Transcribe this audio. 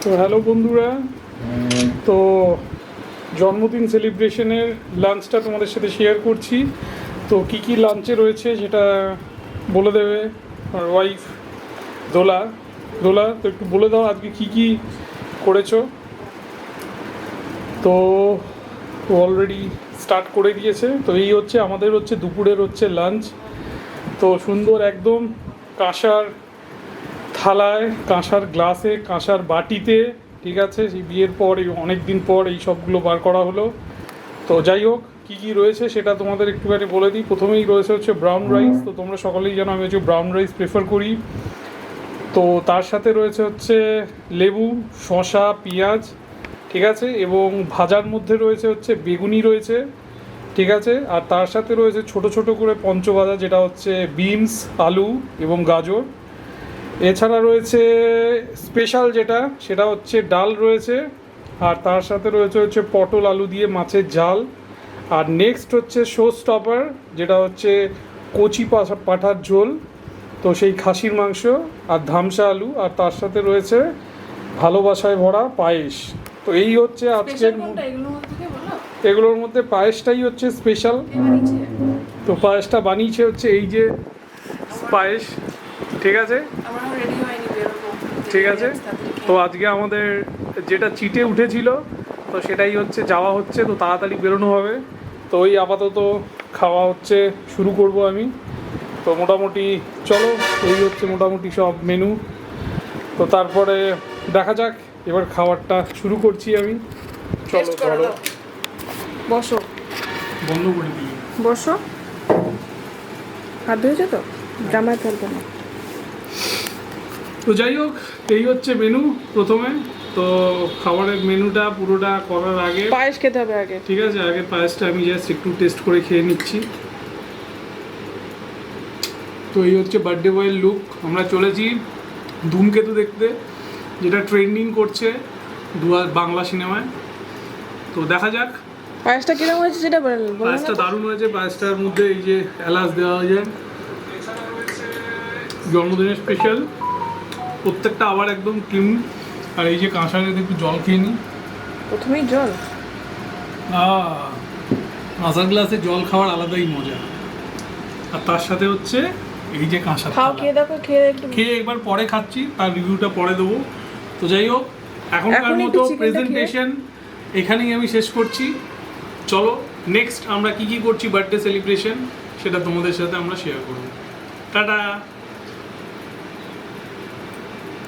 তো হ্যালো বন্ধুরা, তো জন্মদিন সেলিব্রেশনের লাঞ্চটা তোমাদের সাথে শেয়ার করছি। তো কি কি লাঞ্চে রয়েছে সেটা বলে দেবে আর ওয়াইফ দোলা। দোলা, তো একটু বলে দাও আজকে কি কি করেছো। তো অলরেডি স্টার্ট করে দিয়েছে। তো এই হচ্ছে আমাদের দুপুরের লাঞ্চ। তো সুন্দর একদম কাঁসার থালায়, কাঁসার গ্লাসে, কাঁসার বাটিতে, ঠিক আছে। সেই বিয়ের পর অনেক দিন পর এই সবগুলো বার করা হলো। তো যাই হোক, কী কী রয়েছে সেটা তোমাদের একটুখানি বলে দিই। প্রথমেই রয়েছে ব্রাউন রাইস। তো তোমরা সকলেই জানো আমি ব্রাউন রাইস প্রেফার করি। তো তার সাথে রয়েছে লেবু, শসা, পেঁয়াজ, ঠিক আছে, এবং ভাজার মধ্যে রয়েছে বেগুনি রয়েছে, ঠিক আছে। আর তার সাথে রয়েছে ছোট ছোট করে পঞ্চভাজা, যেটা বিনস, আলু এবং গাজর। এছাড়া রয়েছে স্পেশাল সেটা ডাল রয়েছে। আর তার সাথে রয়েছে পটল আলু দিয়ে মাছের ঝাল। আর নেক্সট শো স্টপার, যেটা কচি পাঁঠার ঝোল, তো সেই খাসির মাংস আর ধামসা আলু। আর তার সাথে রয়েছে ভালোবাসায় ভরা পায়েস। তো এই আজকের, এগুলোর মধ্যে পায়েসটাই স্পেশাল। তো পায়েসটা বানিয়েছে এই যে পায়েস, ঠিক আছে, ঠিক আছে। তো আজকে আমাদের যেটা চিটে উঠেছিল, তো সেটাই যাওয়া হচ্ছে। তো তাড়াতাড়ি বেরোনো হবে। তো ওই আপাতত খাওয়া শুরু করব আমি। তো মোটামুটি চলো, এই মোটামুটি সব মেনু। তো তারপরে দেখা যাক, এবার খাবারটা শুরু করছি আমি। চলো ধরো, বসো, বন্ধ করে দিই, বসো। হাত ধুয়েছো তো? জামায় ফেলবো না। তো যাই হোক, এই মেনু প্রথমে। তো খাবারের মেনুটা পুরোটা করার আগে পায়েস খেতে হবে আগে, ঠিক আছে। আগে পায়েসটা আমি জাস্ট একটু টেস্ট করে খেয়ে নিচ্ছি। তো এই বার্থডে বয়ের লুক। আমরা চলেছি ধূমকেতু দেখতে, যেটা ট্রেন্ডিং করছে বাংলা সিনেমায়। তো দেখা যাক পায়েসটা কিরকম হয়েছে সেটা বলেন। পায়েসটা দারুণ হয়েছে। পায়েসটার মধ্যে এই যে এলাচ দেওয়া যায়, জন্মদিনের স্পেশাল প্রত্যেকটা, আবার একদম ক্লিন। আর এই যে কাঁসারে একটু জল খেয়ে নিই। প্রথমেই জল, কাঁসার গ্লাসে জল খাওয়ার আলাদাই মজা। আর তার সাথে এই যে কাঁসার খাও, খেয়ে দেখো, খেয়ে একটু, খেয়ে একবার পরে খাচ্ছি, তার রিভিউটা পরে দেবো। তো যাই হোক, এখনকার মতো প্রেজেন্টেশন এখানেই আমি শেষ করছি। চলো নেক্সট আমরা কি কি করছি বার্থডে সেলিব্রেশন, সেটা তোমাদের সাথে আমরা শেয়ার করবো। টাটা।